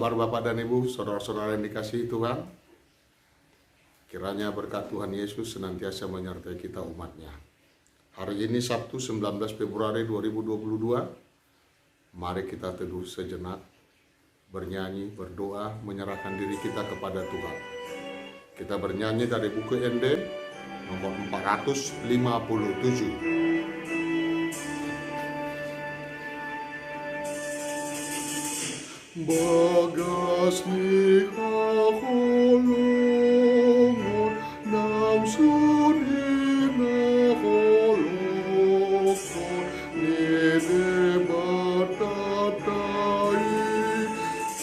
kabar Bapak dan Ibu, saudara-saudara yang dikasihi Tuhan? Kiranya berkat Tuhan Yesus senantiasa menyertai kita umatnya. Hari ini Sabtu 19 Februari 2022, mari kita teduh sejenak, bernyanyi, berdoa, menyerahkan diri kita kepada Tuhan. Kita bernyanyi dari buku ND nomor 457. Bagas ni kaholongon nam suni na holokon ni de batatai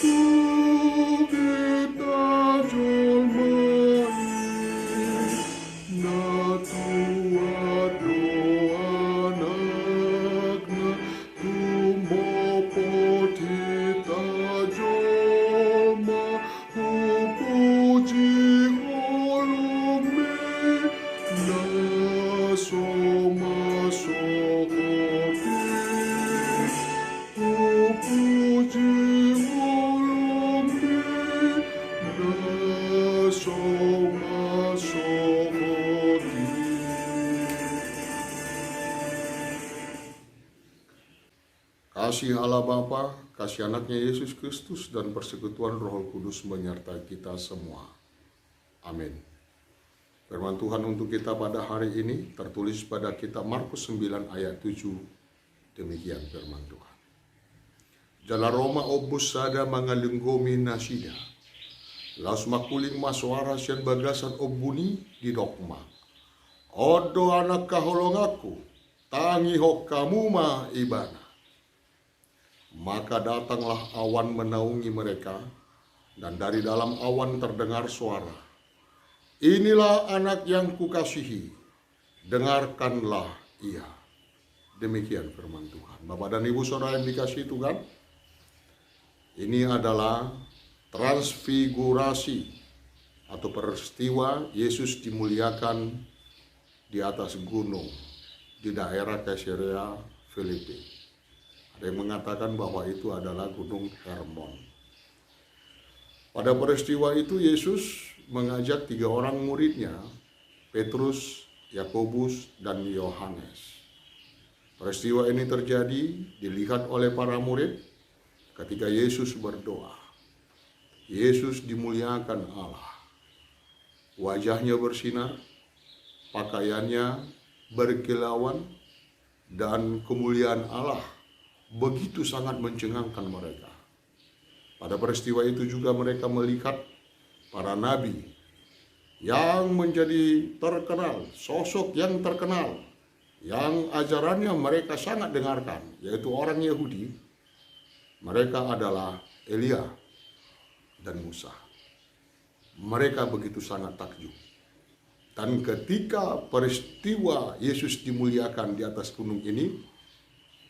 tu kita jolmai na tua doa anakna tumbo potita Kasih Allah Bapa, kasih anaknya Yesus Kristus, dan persekutuan Roh Kudus menyertai kita semua. Amin. Firman Tuhan untuk kita pada hari ini tertulis pada kitab Markus 9 ayat 7. Demikian firman Tuhan. Jala Roma obus sada mangalenggomi nasida. Laus makuling maswara sian bagasan obuni di dokma. Odo anak kaholongaku, tangi hok kamu ma ibana. Maka datanglah awan menaungi mereka, dan dari dalam awan terdengar suara, "Inilah anak yang kukasihi, dengarkanlah ia." Demikian firman Tuhan. Bapak dan Ibu saudara yang dikasihi Tuhan, ini adalah transfigurasi atau peristiwa Yesus dimuliakan di atas gunung di daerah Kaisarea Filipi. Ada yang mengatakan bahwa itu adalah Gunung Hermon. Pada peristiwa itu Yesus mengajak 3 orang muridnya, Petrus, Yakobus, dan Yohanes. Peristiwa ini terjadi dilihat oleh para murid ketika Yesus berdoa. Yesus dimuliakan Allah. Wajahnya bersinar, pakaiannya berkilauan, dan kemuliaan Allah begitu sangat mencengangkan mereka. Pada peristiwa itu juga mereka melihat para nabi yang menjadi terkenal, sosok yang terkenal, yang ajarannya mereka sangat dengarkan, yaitu orang Yahudi. Mereka adalah Elia dan Musa. Mereka begitu sangat takjub. Dan ketika peristiwa Yesus dimuliakan di atas gunung ini,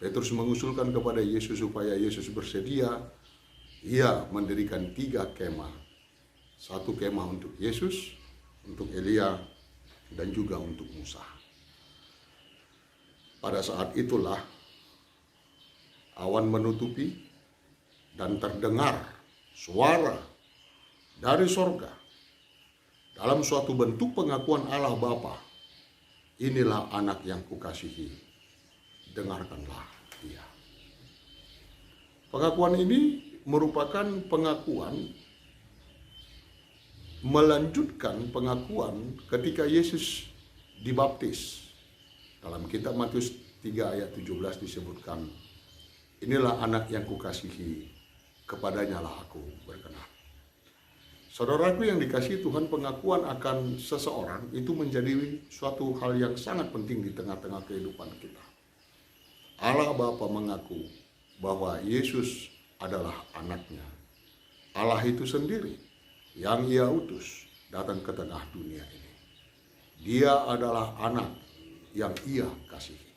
Petrus mengusulkan kepada Yesus supaya Yesus bersedia. Ia mendirikan 3 kemah. 1 kemah untuk Yesus, untuk Elia, dan juga untuk Musa. Pada saat itulah awan menutupi dan terdengar suara dari sorga dalam suatu bentuk pengakuan Allah Bapa. "Inilah anak yang kukasihi, dengarkanlah ia." Pengakuan ini merupakan pengakuan melanjutkan pengakuan ketika Yesus dibaptis. Dalam kitab Matius 3 ayat 17 disebutkan, "Inilah anak yang kukasihi, kepadanya lah aku berkenan." Saudaraku yang dikasihi Tuhan, pengakuan akan seseorang itu menjadi suatu hal yang sangat penting di tengah-tengah kehidupan kita. Allah Bapa mengaku bahwa Yesus adalah anaknya. Allah itu sendiri yang ia utus datang ke tengah dunia ini. Dia adalah anak yang ia kasihi.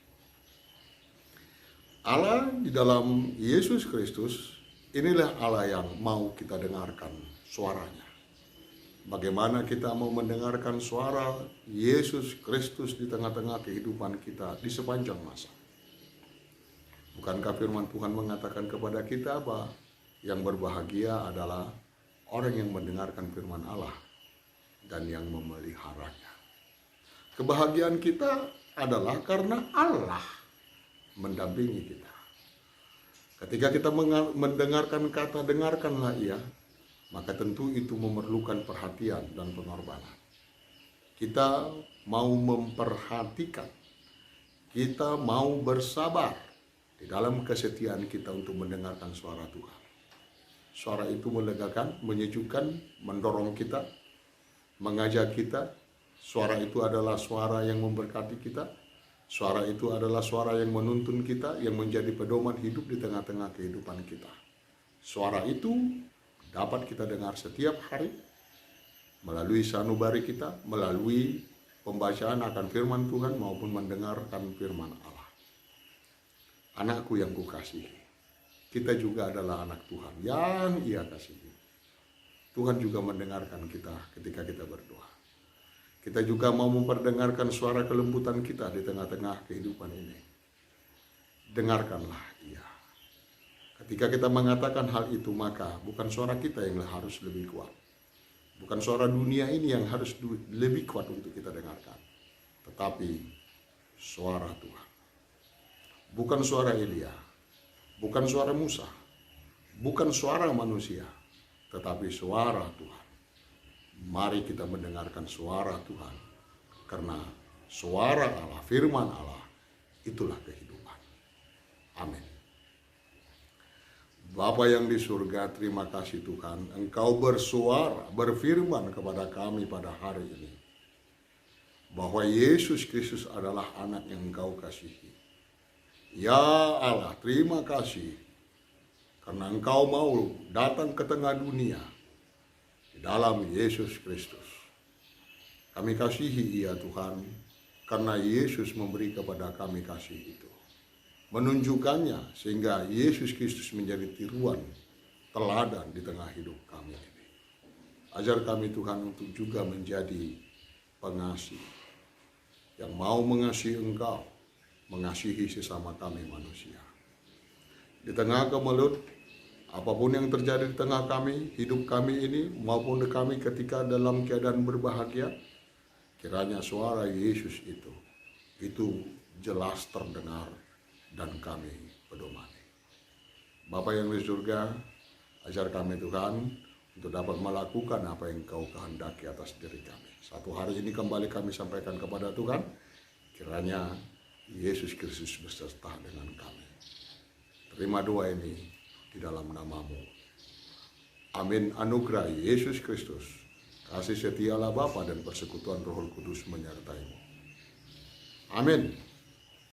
Allah di dalam Yesus Kristus, inilah Allah yang mau kita dengarkan suaranya. Bagaimana kita mau mendengarkan suara Yesus Kristus di tengah-tengah kehidupan kita di sepanjang masa? Bukankah firman Tuhan mengatakan kepada kita apa? Yang berbahagia adalah orang yang mendengarkan firman Allah dan yang memeliharanya. Kebahagiaan kita adalah karena Allah mendampingi kita. Ketika kita mendengarkan kata dengarkanlah ia, maka tentu itu memerlukan perhatian dan pengorbanan. Kita mau memperhatikan, kita mau bersabar di dalam kesetiaan kita untuk mendengarkan suara Tuhan. Suara itu melegakan, menyejukkan, mendorong kita, mengajak kita. Suara itu adalah suara yang memberkati kita. Suara itu adalah suara yang menuntun kita, yang menjadi pedoman hidup di tengah-tengah kehidupan kita. Suara itu dapat kita dengar setiap hari melalui sanubari kita, melalui pembacaan akan firman Tuhan maupun mendengarkan firman Allah. Anakku yang kukasihi, kita juga adalah anak Tuhan yang Ia kasihi. Tuhan juga mendengarkan kita ketika kita berdoa. Kita juga mau memperdengarkan suara kelembutan kita di tengah-tengah kehidupan ini. Dengarkanlah Ia. Ketika kita mengatakan hal itu, maka bukan suara kita yang harus lebih kuat. Bukan suara dunia ini yang harus lebih kuat untuk kita dengarkan. Tetapi suara Tuhan. Bukan suara Elia, bukan suara Musa, bukan suara manusia, tetapi suara Tuhan. Mari kita mendengarkan suara Tuhan, karena suara Allah, firman Allah, itulah kehidupan. Amin. Bapa yang di surga, terima kasih Tuhan, Engkau bersuara, berfirman kepada kami pada hari ini, bahwa Yesus Kristus adalah anak yang Engkau kasihi. Ya Allah, terima kasih karena Engkau mau datang ke tengah dunia di dalam Yesus Kristus. Kami kasihi Ia Tuhan, karena Yesus memberi kepada kami kasih itu. Menunjukkannya sehingga Yesus Kristus menjadi tiruan, teladan di tengah hidup kami ini. Ajar kami Tuhan untuk juga menjadi pengasih, yang mau mengasihi Engkau, mengasihi sesama kami manusia. Di tengah kemelut, apapun yang terjadi di tengah kami, hidup kami ini, maupun di kami ketika dalam keadaan berbahagia, kiranya suara Yesus itu jelas terdengar dan kami pedomani. Bapa yang di surga, ajar kami Tuhan untuk dapat melakukan apa yang Kau kehendaki atas diri kami. Satu hari ini kembali kami sampaikan kepada Tuhan, kiranya Yesus Kristus beserta dengan kami. Terima doa ini di dalam nama-Mu. Amin. Anugerah Yesus Kristus, kasih setia Allah Bapa dan persekutuan Roh Kudus menyertai-Mu. Amin.